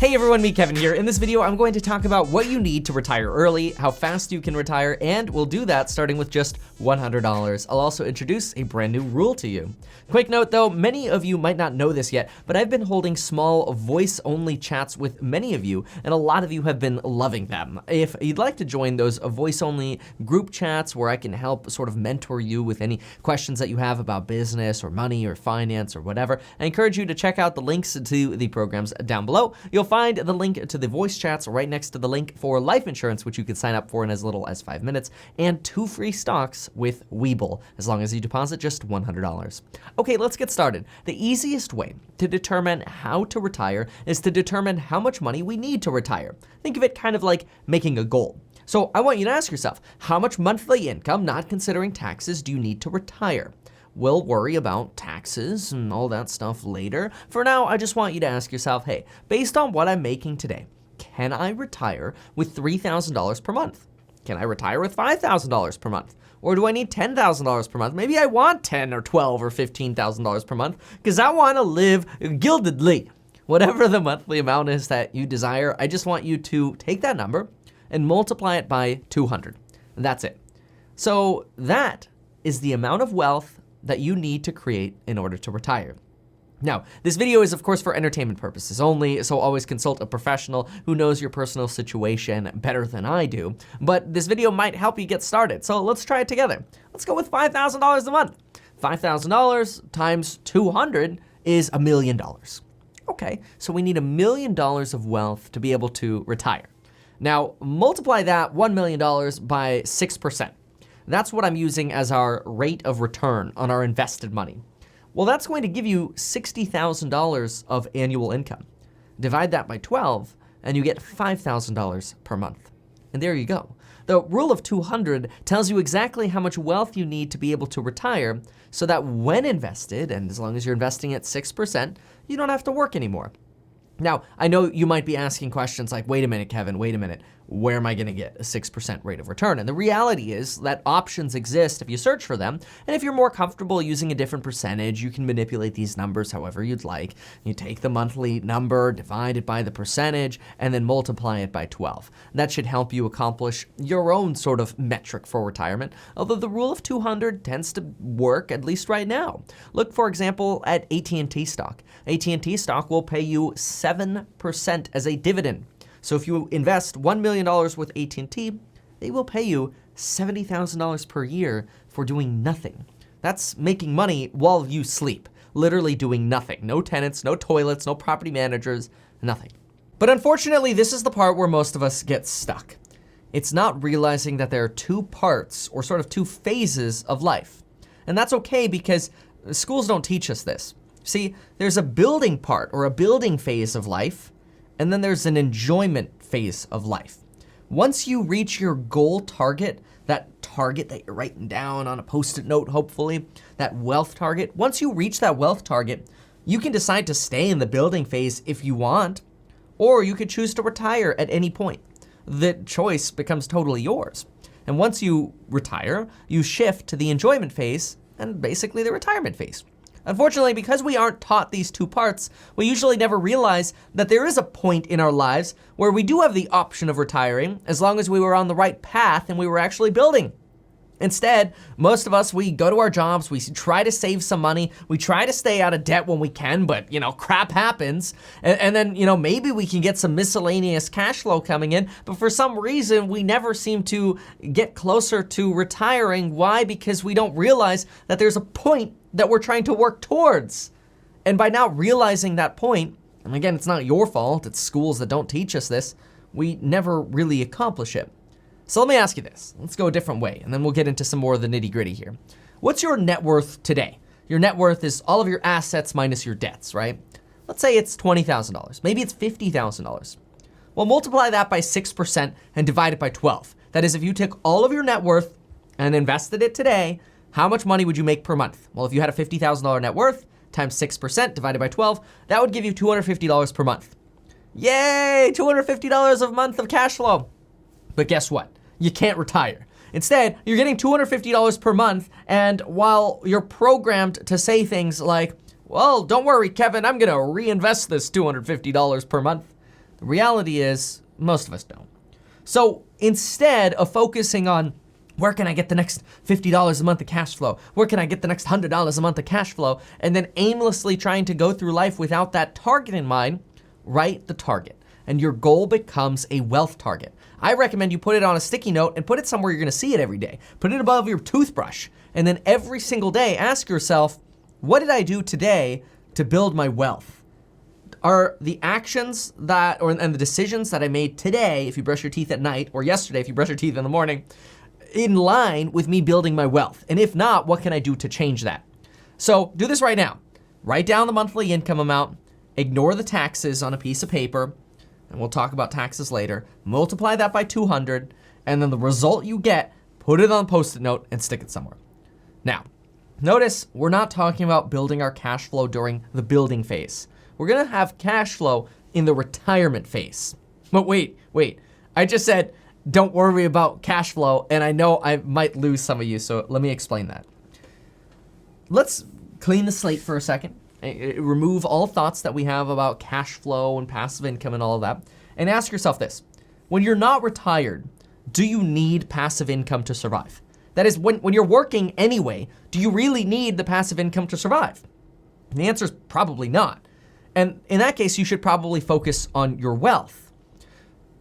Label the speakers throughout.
Speaker 1: Hey everyone, me Kevin here. In this video, I'm going to talk about what you need to retire early, how fast you can retire, and we'll do that starting with just $100. I'll also introduce a brand new rule to you. Quick note though, many of you might not know this yet, but I've been holding small voice-only chats with many of you, and a lot of you have been loving them. If you'd like to join those voice-only group chats where I can help sort of mentor you with any questions that you have about business or money or finance or whatever, I encourage you to check out the links to the programs down below. You'll find the link to the voice chats right next to the link for life insurance, which you can sign up for in as little as 5 minutes, and 2 free stocks with Webull, as long as you deposit just $100. Okay, let's get started. The easiest way to determine how to retire is to determine how much money we need to retire. Think of it kind of like making a goal. So I want you to ask yourself, how much monthly income, not considering taxes, do you need to retire? We'll worry about taxes and all that stuff later. For now, I just want you to ask yourself, hey, based on what I'm making today, can I retire with $3,000 per month? Can I retire with $5,000 per month? Or do I need $10,000 per month? Maybe I want $10,000 or $12,000 or $15,000 per month because I want to live gildedly. Whatever the monthly amount is that you desire, I just want you to take that number and multiply it by 200. And that's it. So that is the amount of wealth that you need to create in order to retire. Now, this video is of course for entertainment purposes only, so always consult a professional who knows your personal situation better than I do, but this video might help you get started, so let's try it together. Let's go with $5,000 a month. $5,000 times 200 is $1 million. Okay, so we need $1 million of wealth to be able to retire. Now, multiply that $1 million by 6%. That's what I'm using as our rate of return on our invested money. Well, that's going to give you $60,000 of annual income. Divide that by 12, and you get $5,000 per month. And there you go. The rule of 200 tells you exactly how much wealth you need to be able to retire so that when invested, and as long as you're investing at 6%, you don't have to work anymore. Now, I know you might be asking questions like, wait a minute, Kevin, wait a minute. Where am I gonna get a 6% rate of return? And the reality is that options exist if you search for them. And if you're more comfortable using a different percentage, you can manipulate these numbers however you'd like. You take the monthly number, divide it by the percentage, and then multiply it by 12. That should help you accomplish your own sort of metric for retirement, although the rule of 200 tends to work, at least right now. Look, for example, at AT&T stock. AT&T stock will pay you 7% as a dividend. So if you invest $1 million with AT&T, they will pay you $70,000 per year for doing nothing. That's making money while you sleep, literally doing nothing. No tenants, no toilets, no property managers, nothing. But unfortunately, this is the part where most of us get stuck. It's not realizing that there are 2 parts or sort of 2 phases of life. And that's okay because schools don't teach us this. See, there's a building part or a building phase of life, and then there's an enjoyment phase of life. Once you reach your goal target, that target that you're writing down on a Post-it note, hopefully, that wealth target, once you reach that wealth target, you can decide to stay in the building phase if you want, or you could choose to retire at any point. The choice becomes totally yours. And once you retire, you shift to the enjoyment phase and basically the retirement phase. Unfortunately, because we aren't taught these 2 parts, we usually never realize that there is a point in our lives where we do have the option of retiring as long as we were on the right path and we were actually building. Instead, most of us, we go to our jobs, we try to save some money, we try to stay out of debt when we can, but crap happens. And then, maybe we can get some miscellaneous cash flow coming in, but for some reason, we never seem to get closer to retiring. Why? Because we don't realize that there's a point that we're trying to work towards. And by not realizing that point, and again, it's not your fault, it's schools that don't teach us this, we never really accomplish it. So let me ask you this. Let's go a different way, and then we'll get into some more of the nitty-gritty here. What's your net worth today? Your net worth is all of your assets minus your debts, right? Let's say it's $20,000. Maybe it's $50,000. Well, multiply that by 6% and divide it by 12. That is, if you took all of your net worth and invested it today, how much money would you make per month? Well, if you had a $50,000 net worth times 6% divided by 12, that would give you $250 per month. Yay, $250 a month of cash flow. But guess what? You can't retire. Instead, you're getting $250 per month, and while you're programmed to say things like, well, don't worry, Kevin, I'm gonna reinvest this $250 per month, The reality is, most of us don't. So instead of focusing on where can I get the next $50 a month of cash flow? Where can I get the next $100 a month of cash flow? And then aimlessly trying to go through life without that target in mind, write the target. And your goal becomes a wealth target. I recommend you put it on a sticky note and put it somewhere you're gonna see it every day. Put it above your toothbrush. And then every single day, ask yourself, what did I do today to build my wealth? Are the actions and the decisions that I made today, if you brush your teeth at night, or yesterday, if you brush your teeth in the morning, in line with me building my wealth? And if not, what can I do to change that? So do this right now. Write down the monthly income amount, ignore the taxes on a piece of paper, and we'll talk about taxes later. Multiply that by 200, and then the result you get, put it on a Post-it note and stick it somewhere. Now, notice we're not talking about building our cash flow during the building phase. We're gonna have cash flow in the retirement phase. But wait, I just said, don't worry about cash flow, and I know I might lose some of you, so let me explain that. Let's clean the slate for a second, remove all thoughts that we have about cash flow and passive income and all of that, and ask yourself this. When you're not retired, do you need passive income to survive? That is, when you're working anyway, do you really need the passive income to survive? And the answer is probably not. And in that case, you should probably focus on your wealth.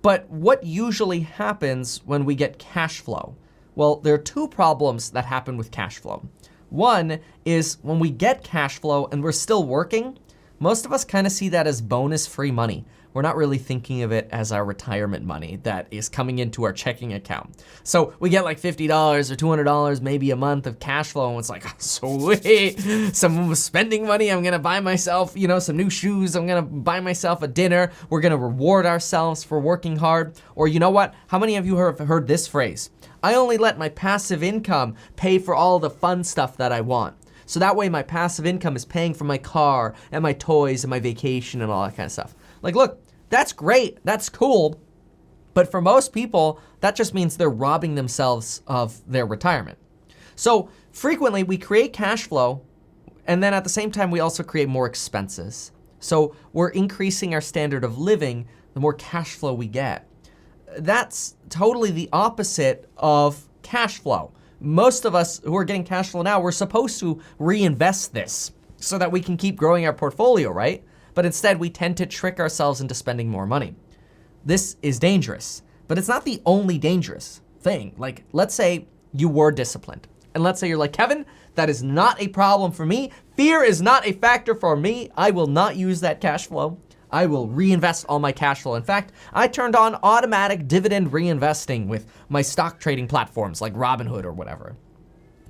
Speaker 1: But what usually happens when we get cash flow? Well, there are two problems that happen with cash flow. One is when we get cash flow and we're still working, most of us kind of see that as bonus-free money. We're not really thinking of it as our retirement money that is coming into our checking account. So we get like $50 or $200 maybe a month of cash flow, and it's like, sweet, some spending money. I'm gonna buy myself, some new shoes. I'm gonna buy myself a dinner. We're gonna reward ourselves for working hard. Or you know what? How many of you have heard this phrase? I only let my passive income pay for all the fun stuff that I want. So that way my passive income is paying for my car and my toys and my vacation and all that kind of stuff. Like, look, that's great, that's cool, but for most people, that just means they're robbing themselves of their retirement. So frequently we create cash flow, and then at the same time, we also create more expenses. So we're increasing our standard of living the more cash flow we get. That's totally the opposite of cash flow. Most of us who are getting cash flow now, we're supposed to reinvest this so that we can keep growing our portfolio, right? But instead, we tend to trick ourselves into spending more money. This is dangerous, but it's not the only dangerous thing. Like, let's say you were disciplined, and let's say you're like, Kevin, that is not a problem for me. Fear is not a factor for me. I will not use that cash flow. I will reinvest all my cash flow. In fact, I turned on automatic dividend reinvesting with my stock trading platforms like Robinhood or whatever.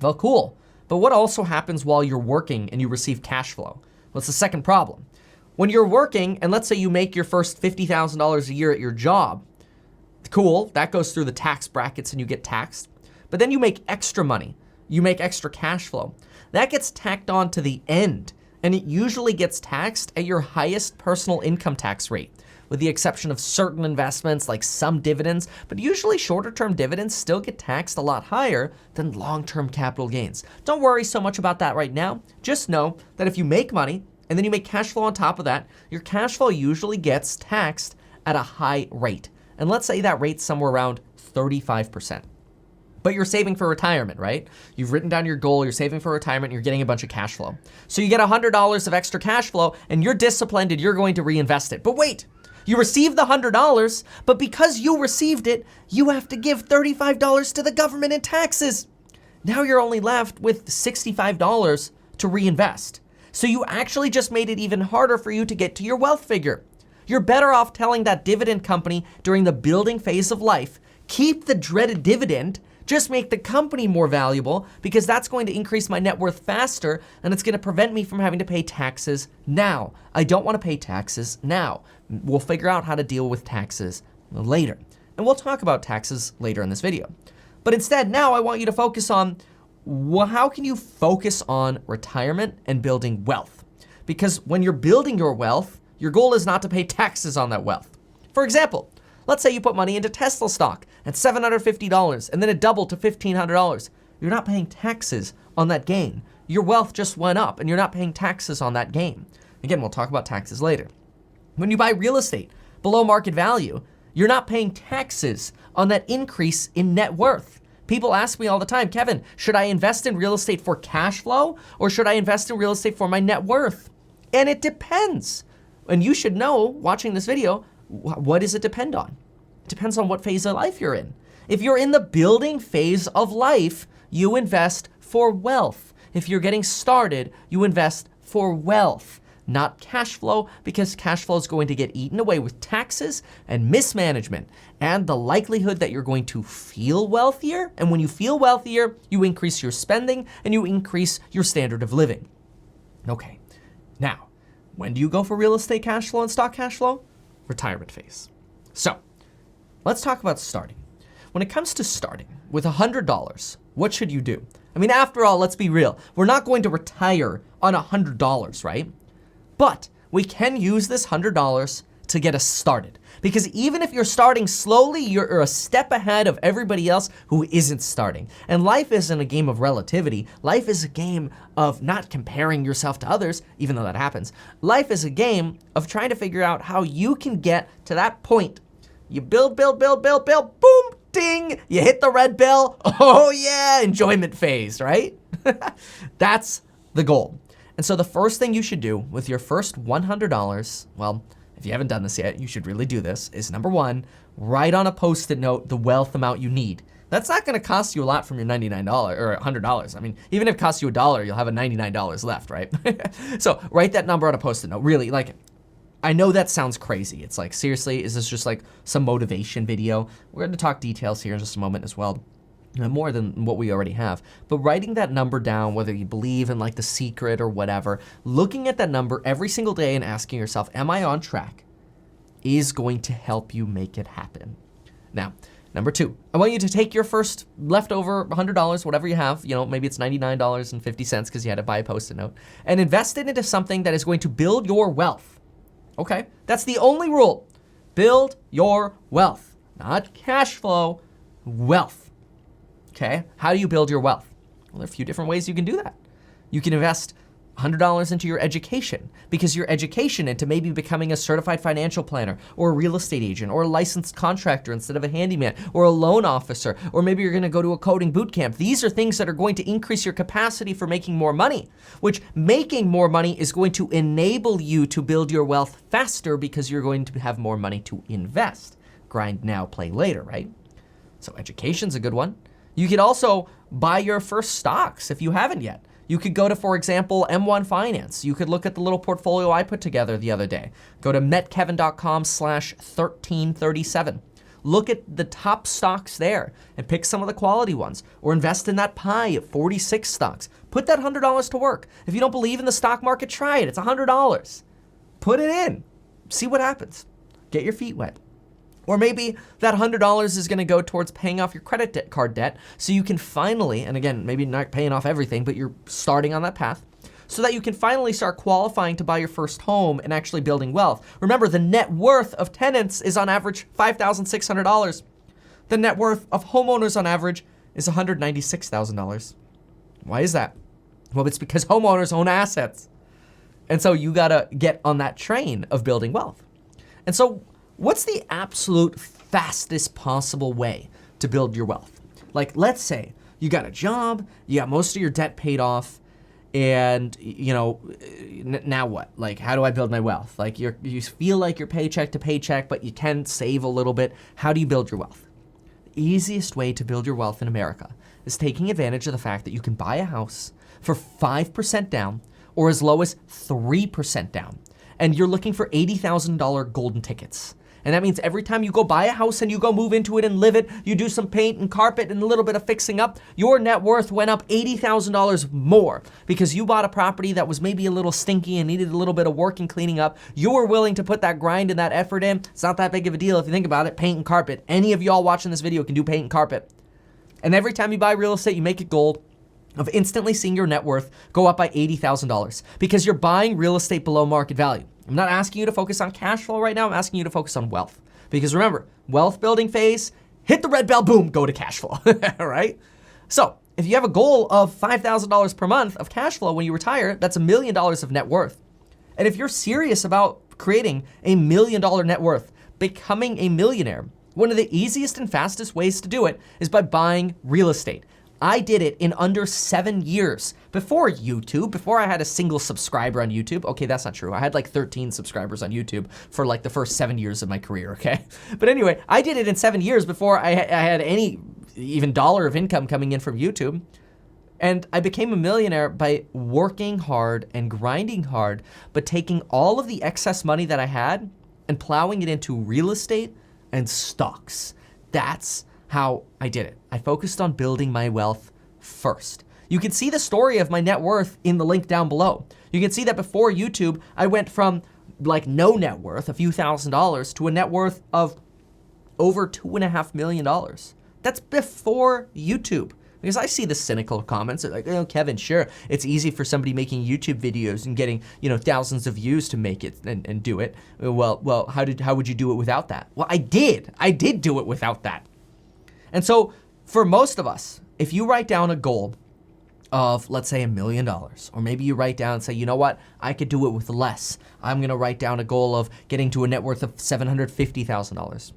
Speaker 1: Well, cool. But what also happens while you're working and you receive cash flow? Well, it's the second problem. When you're working, and let's say you make your first $50,000 a year at your job, cool, that goes through the tax brackets and you get taxed. But then you make extra money. You make extra cash flow. That gets tacked on to the end, and it usually gets taxed at your highest personal income tax rate, with the exception of certain investments like some dividends, but usually shorter-term dividends still get taxed a lot higher than long-term capital gains. Don't worry so much about that right now. Just know that if you make money, and then you make cash flow on top of that, your cash flow usually gets taxed at a high rate. And let's say that rate's somewhere around 35%. But you're saving for retirement, right? You've written down your goal, you're saving for retirement, and you're getting a bunch of cash flow. So you get $100 of extra cash flow, and you're disciplined and you're going to reinvest it. But wait, you received the $100, but because you received it, you have to give $35 to the government in taxes. Now you're only left with $65 to reinvest. So you actually just made it even harder for you to get to your wealth figure. You're better off telling that dividend company during the building phase of life, keep the dreaded dividend, just make the company more valuable because that's going to increase my net worth faster and it's going to prevent me from having to pay taxes now. I don't want to pay taxes now. We'll figure out how to deal with taxes later. And we'll talk about taxes later in this video. But instead, now I want you to focus on how can you focus on retirement and building wealth? Because when you're building your wealth, your goal is not to pay taxes on that wealth. For example, let's say you put money into Tesla stock at $750 and then it doubled to $1,500. You're not paying taxes on that gain. Your wealth just went up and you're not paying taxes on that gain. Again, we'll talk about taxes later. When you buy real estate, below market value, you're not paying taxes on that increase in net worth. People ask me all the time, Kevin, should I invest in real estate for cash flow or should I invest in real estate for my net worth? And it depends. And you should know, watching this video, what does it depend on? It depends on what phase of life you're in. If you're in the building phase of life, you invest for wealth. If you're getting started, you invest for wealth, not cash flow, because cash flow is going to get eaten away with taxes and mismanagement and the likelihood that you're going to feel wealthier. And when you feel wealthier, you increase your spending and you increase your standard of living. Okay, now, when do you go for real estate cash flow and stock cash flow? Retirement phase. So let's talk about starting. When it comes to starting with $100, what should you do? I mean, after all, let's be real. We're not going to retire on $100, right? But we can use this $100 to get us started. Because even if you're starting slowly, you're a step ahead of everybody else who isn't starting. And life isn't a game of relativity. Life is a game of not comparing yourself to others, even though that happens. Life is a game of trying to figure out how you can get to that point. You build, boom, ding, you hit the red bell. Oh yeah, enjoyment phase, right? That's the goal. And so the first thing you should do with your first $100, well, if you haven't done this yet, you should really do this, is number one, write on a Post-it note the wealth amount you need. That's not gonna cost you a lot from your $99 or $100. I mean, even if it costs you $1, you'll have a $99 left, right? So write that number on a Post-it note, really, like, I know that sounds crazy. It's like, seriously, is this just like some motivation video? We're gonna talk details here in just a moment as well, more than what we already have. But writing that number down, whether you believe in like The Secret or whatever, looking at that number every single day and asking yourself, am I on track, is going to help you make it happen. Now, number two, I want you to take your first leftover $100, whatever you have, you know, maybe it's $99.50 because you had to buy a Post-it note, and invest it into something that is going to build your wealth. Okay, that's the only rule. Build your wealth, not cash flow, wealth. Okay, how do you build your wealth? Well, there are a few different ways you can do that. You can invest $100 into your education, because your education into maybe becoming a certified financial planner or a real estate agent or a licensed contractor instead of a handyman or a loan officer, or maybe you're gonna go to a coding boot camp. These are things that are going to increase your capacity for making more money, which making more money is going to enable you to build your wealth faster because you're going to have more money to invest. Grind now, play later, right? So education's a good one. You could also buy your first stocks if you haven't yet. You could go to, for example, M1 Finance. You could look at the little portfolio I put together the other day. Go to metkevin.com/1337. Look at the top stocks there and pick some of the quality ones, or invest in that pie of 46 stocks. Put that $100 to work. If you don't believe in the stock market, try it. It's $100. Put it in. See what happens. Get your feet wet. Or maybe that $100 is gonna go towards paying off your credit card debt so you can finally, and again, maybe not paying off everything, but you're starting on that path, so that you can finally start qualifying to buy your first home and actually building wealth. Remember, the net worth of tenants is on average $5,600. The net worth of homeowners on average is $196,000. Why is that? Well, it's because homeowners own assets. And so you gotta get on that train of building wealth. And so what's the absolute fastest possible way to build your wealth? Like, let's say you got a job, you got most of your debt paid off, and you know, now what? Like, how do I build my wealth? Like, you feel like you're paycheck to paycheck, but you can save a little bit. How do you build your wealth? The easiest way to build your wealth in America is taking advantage of the fact that you can buy a house for 5% down or as low as 3% down. And you're looking for $80,000 golden tickets. And that means every time you go buy a house and you go move into it and live it, you do some paint and carpet and a little bit of fixing up, your net worth went up $80,000 more because you bought a property that was maybe a little stinky and needed a little bit of work and cleaning up. You were willing to put that grind and that effort in. It's not that big of a deal if you think about it. Paint and carpet. Any of y'all watching this video can do paint and carpet. And every time you buy real estate, you make it gold of instantly seeing your net worth go up by $80,000 because you're buying real estate below market value. I'm not asking you to focus on cash flow right now. I'm asking you to focus on wealth. Because remember, wealth building phase, hit the red bell, boom, go to cash flow, right? So if you have a goal of $5,000 per month of cash flow when you retire, that's $1 million of net worth. And if you're serious about creating $1 million net worth becoming a millionaire, one of the easiest and fastest ways to do it is by buying real estate. I did it in under 7 years. Before YouTube, before I had a single subscriber on YouTube. Okay, that's not true. I had like 13 subscribers on YouTube for like the first 7 years of my career, okay? But anyway, I did it in 7 years before I had any even dollar of income coming in from YouTube. And I became a millionaire by working hard and grinding hard, but taking all of the excess money that I had and plowing it into real estate and stocks. That's how I did it. I focused on building my wealth first. You can see the story of my net worth in the link down below. You can see that before YouTube, I went from like no net worth, a few $1,000s, to a net worth of over $2.5 million. That's before YouTube. Because I see the cynical comments like, oh, Kevin, sure, it's easy for somebody making YouTube videos and getting, thousands of views to make it and do it. Well, how would you do it without that? Well, I did do it without that. And so for most of us, if you write down a goal of, let's say, $1 million, or maybe you write down and say, you know what, I could do it with less. I'm gonna write down a goal of getting to a net worth of $750,000.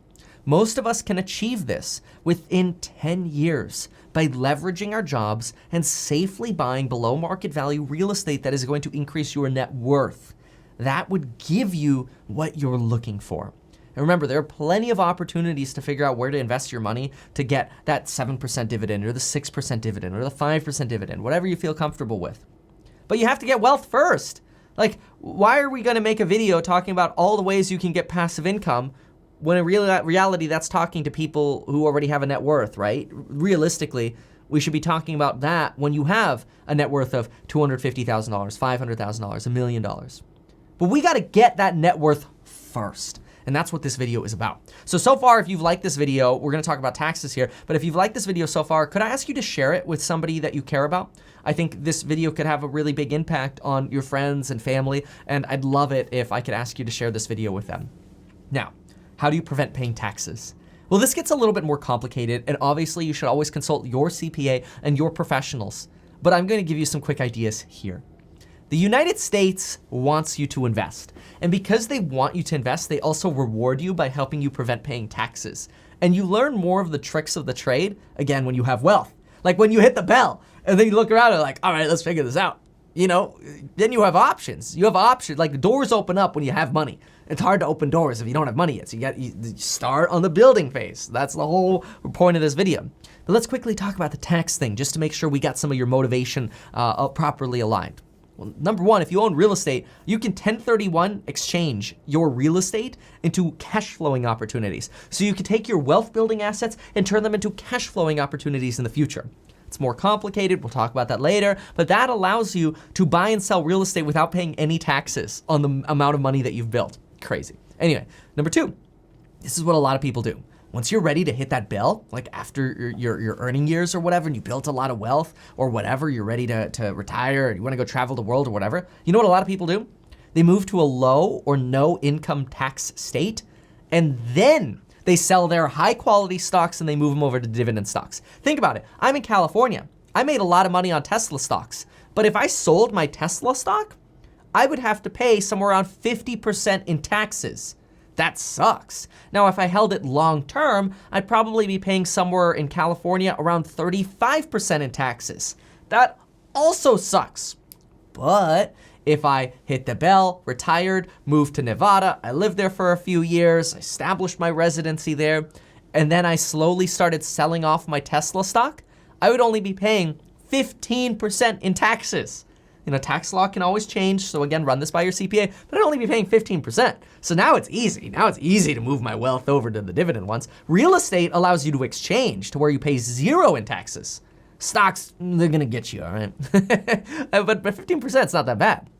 Speaker 1: Most of us can achieve this within 10 years by leveraging our jobs and safely buying below market value real estate that is going to increase your net worth. That would give you what you're looking for. And remember, there are plenty of opportunities to figure out where to invest your money to get that 7% dividend or the 6% dividend or the 5% dividend, whatever you feel comfortable with. But you have to get wealth first. Like, why are we gonna make a video talking about all the ways you can get passive income when in reality that's talking to people who already have a net worth, right? Realistically, we should be talking about that when you have a net worth of $250,000, $500,000, $1 million. But we gotta get that net worth first. And that's what this video is about. So far, if you've liked this video, we're gonna talk about taxes here, but if you've liked this video so far, could I ask you to share it with somebody that you care about? I think this video could have a really big impact on your friends and family, and I'd love it if I could ask you to share this video with them. Now, how do you prevent paying taxes? Well, this gets a little bit more complicated, and obviously you should always consult your CPA and your professionals, but I'm gonna give you some quick ideas here. The United States wants you to invest. And because they want you to invest, they also reward you by helping you prevent paying taxes. And you learn more of the tricks of the trade, again, when you have wealth. Like when you hit the bell and then you look around and like, all right, let's figure this out. Then you have options. You have options, like doors open up when you have money. It's hard to open doors if you don't have money yet. So you start on the building phase. That's the whole point of this video. But let's quickly talk about the tax thing just to make sure we got some of your motivation properly aligned. Well, number one, if you own real estate, you can 1031 exchange your real estate into cash flowing opportunities. So you can take your wealth building assets and turn them into cash flowing opportunities in the future. It's more complicated, we'll talk about that later, but that allows you to buy and sell real estate without paying any taxes on the amount of money that you've built. Crazy. Anyway, number two, this is what a lot of people do. Once you're ready to hit that bell, like after your earning years or whatever, and you built a lot of wealth or whatever, you're ready to retire, or you wanna go travel the world or whatever, you know what a lot of people do? They move to a low or no income tax state, and then they sell their high quality stocks and they move them over to dividend stocks. Think about it, I'm in California. I made a lot of money on Tesla stocks, but if I sold my Tesla stock, I would have to pay somewhere around 50% in taxes. That sucks. Now, if I held it long term, I'd probably be paying somewhere in California around 35% in taxes. That also sucks. But if I hit the bell, retired, moved to Nevada, I lived there for a few years, I established my residency there, and then I slowly started selling off my Tesla stock, I would only be paying 15% in taxes. Tax law can always change, so again, run this by your CPA, but I'd only be paying 15%. So now it's easy. Now it's easy to move my wealth over to the dividend ones. Real estate allows you to exchange to where you pay 0 in taxes. Stocks, they're gonna get you, all right? but 15% is not that bad.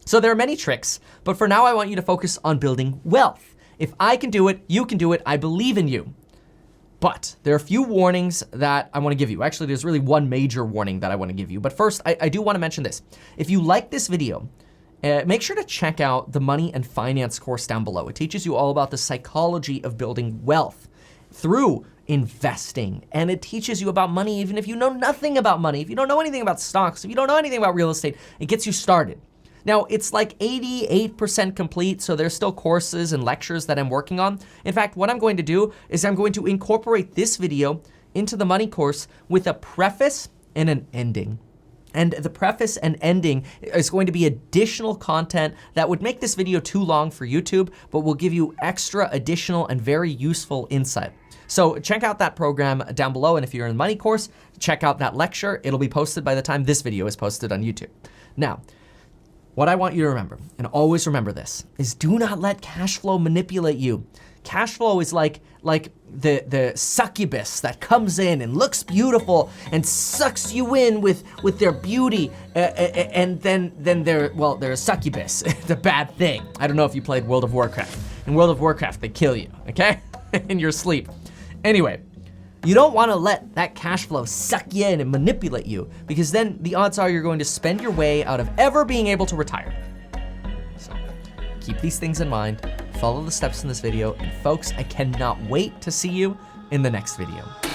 Speaker 1: So there are many tricks, but for now I want you to focus on building wealth. If I can do it, you can do it, I believe in you. But there are a few warnings that I wanna give you. Actually, there's really one major warning that I wanna give you. But first, I do wanna mention this. If you like this video, make sure to check out the money and finance course down below. It teaches you all about the psychology of building wealth through investing. And it teaches you about money even if you know nothing about money. If you don't know anything about stocks, if you don't know anything about real estate, it gets you started. Now, it's like 88% complete, so there's still courses and lectures that I'm working on. In fact, what I'm going to do is I'm going to incorporate this video into the money course with a preface and an ending. And the preface and ending is going to be additional content that would make this video too long for YouTube, but will give you extra additional and very useful insight. So check out that program down below, and if you're in the money course, check out that lecture. It'll be posted by the time this video is posted on YouTube. Now, what I want you to remember, and always remember this, is do not let cash flow manipulate you. Cash flow is like the succubus that comes in and looks beautiful and sucks you in with their beauty, and then they're a succubus. It's a bad thing. I don't know if you played World of Warcraft. In World of Warcraft, they kill you, okay? In your sleep. Anyway, you don't want to let that cash flow suck you in and manipulate you, because then the odds are you're going to spend your way out of ever being able to retire. So keep these things in mind, follow the steps in this video, and folks, I cannot wait to see you in the next video.